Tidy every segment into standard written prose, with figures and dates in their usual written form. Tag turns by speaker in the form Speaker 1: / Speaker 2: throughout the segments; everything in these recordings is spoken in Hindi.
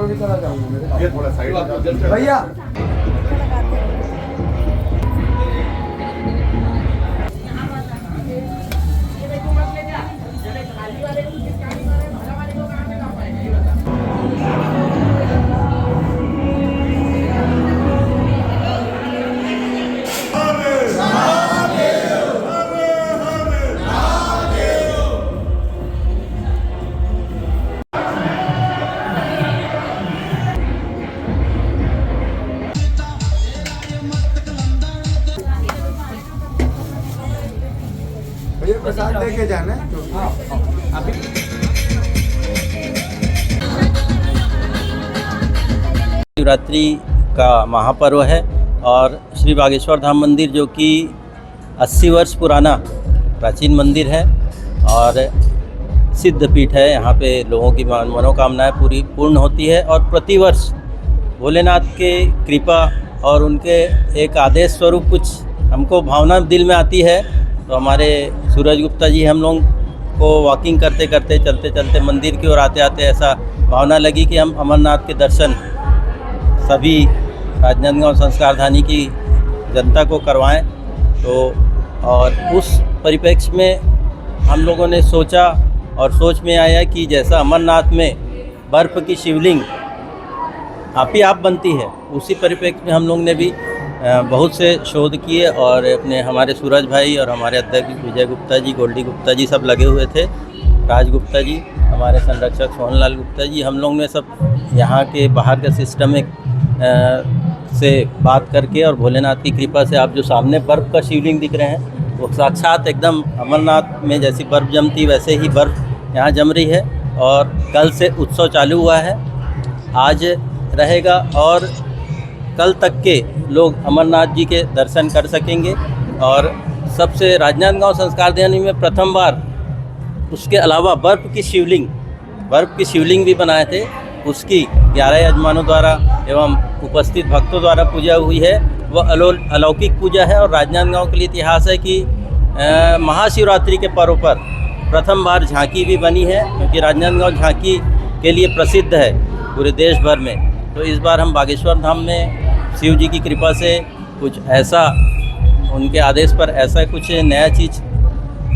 Speaker 1: भी चला जाऊंगा मेरे, ये थोड़ा साइड भैया। भैया प्रसाद लेके जाना है तो अभी
Speaker 2: शिवरात्रि का महापर्व है और श्री बागेश्वर धाम मंदिर जो कि 80 वर्ष पुराना प्राचीन मंदिर है और सिद्ध पीठ है। यहाँ पे लोगों की मनोकामनाएं पूर्ण होती है और प्रतिवर्ष भोलेनाथ के कृपा और उनके एक आदेश स्वरूप कुछ हमको भावना दिल में आती है। तो हमारे सूरज गुप्ता जी हम लोग को वॉकिंग करते करते चलते चलते मंदिर की ओर आते आते ऐसा भावना लगी कि हम अमरनाथ के दर्शन सभी राजनांदगांव संस्कारधानी की जनता को करवाएं। तो और उस परिप्रेक्ष्य में हम लोगों ने सोचा और सोच में आया कि जैसा अमरनाथ में बर्फ़ की शिवलिंग आप ही आप बनती है, उसी परिप्रेक्ष्य में हम लोग ने भी बहुत से शोध किए और अपने हमारे सूरज भाई और हमारे अध्यक्ष विजय गुप्ता जी, गोल्डी गुप्ता जी सब लगे हुए थे, राज गुप्ता जी, हमारे संरक्षक सोहनलाल गुप्ता जी, हम लोग ने सब यहाँ के बाहर के सिस्टमिक से बात करके और भोलेनाथ की कृपा से आप जो सामने बर्फ़ का शिवलिंग दिख रहे हैं वो साक्षात एकदम अमरनाथ में जैसी बर्फ़ जमती वैसे ही बर्फ़ यहाँ जम रही है। और कल से उत्सव चालू हुआ है, आज रहेगा और कल तक के लोग अमरनाथ जी के दर्शन कर सकेंगे। और सबसे राजनांदगांव संस्कारधानी में प्रथम बार उसके अलावा बर्फ़ की शिवलिंग भी बनाए थे, उसकी 11 यजमानों द्वारा एवं उपस्थित भक्तों द्वारा पूजा हुई है। वह अलौकिक पूजा है और राजनांदगांव के लिए इतिहास है कि महाशिवरात्रि के पर्व पर प्रथम बार झांकी भी बनी है, क्योंकि राजनांदगांव झांकी के लिए प्रसिद्ध है पूरे देश भर में। तो इस बार हम बागेश्वर धाम में शिव जी की कृपा से कुछ ऐसा, उनके आदेश पर ऐसा कुछ नया चीज़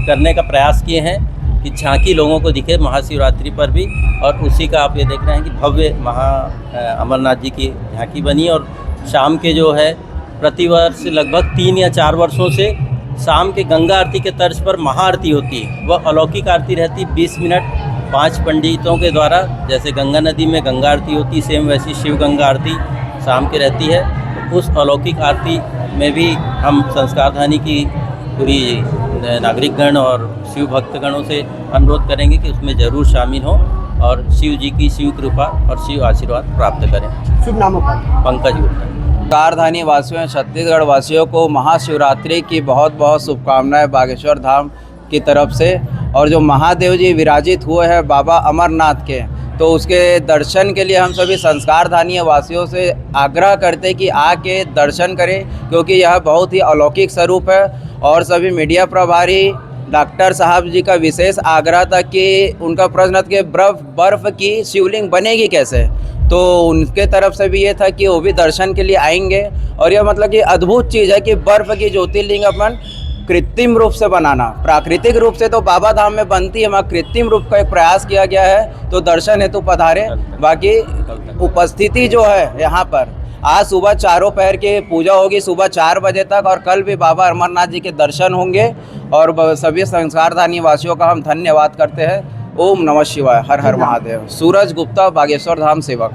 Speaker 2: करने का प्रयास किए हैं कि झांकी लोगों को दिखे महाशिवरात्रि पर भी। और उसी का आप ये देख रहे हैं कि भव्य अमरनाथ जी की झांकी बनी। और शाम के जो है प्रतिवर्ष लगभग 3 या 4 वर्षों से शाम के गंगा आरती के तर्ज पर महाआरती होती है। वह अलौकिक आरती रहती 20 मिनट 5 पंडितों के द्वारा, जैसे गंगा नदी में गंगा आरती होती सेम वैसी शिव गंगा आरती शाम की रहती है। उस अलौकिक आरती में भी हम संस्कारधानी की पूरी नागरिकगण और शिव भक्तगणों से अनुरोध करेंगे कि उसमें ज़रूर शामिल हों और शिव जी की शिव कृपा और शिव आशीर्वाद प्राप्त करें।
Speaker 1: शुभ नाम
Speaker 2: पंकज गुप्ता।
Speaker 3: संस्कारधानी वासियों, छत्तीसगढ़ वासियों को महाशिवरात्रि की बहुत बहुत शुभकामनाएं बागेश्वर धाम की तरफ से। और जो महादेव जी विराजित हुए हैं बाबा अमरनाथ के, तो उसके दर्शन के लिए हम सभी संस्कारधानी वासियों से आग्रह करते कि आके दर्शन करें, क्योंकि यह बहुत ही अलौकिक स्वरूप है। और सभी मीडिया प्रभारी डॉक्टर साहब जी का विशेष आग्रह था कि उनका प्रश्न था कि बर्फ़ की शिवलिंग बनेगी कैसे, तो उनके तरफ से भी ये था कि वो भी दर्शन के लिए आएंगे। और यह मतलब कि अद्भुत चीज़ है कि बर्फ़ की ज्योतिर्लिंग अपन कृत्रिम रूप से बनाना, प्राकृतिक रूप से तो बाबा धाम में बनती है, वहाँ कृत्रिम रूप का एक प्रयास किया गया है। तो दर्शन हेतु पधारे। बाकी उपस्थिति जो है यहाँ पर आज सुबह चारों पहर की पूजा होगी सुबह 4 बजे तक, और कल भी बाबा अमरनाथ जी के दर्शन होंगे। और सभी संस्कारधानी वासियों का हम धन्यवाद करते हैं। ओम नमः शिवाय, हर हर महादेव। सूरज गुप्ता, बागेश्वर धाम सेवक।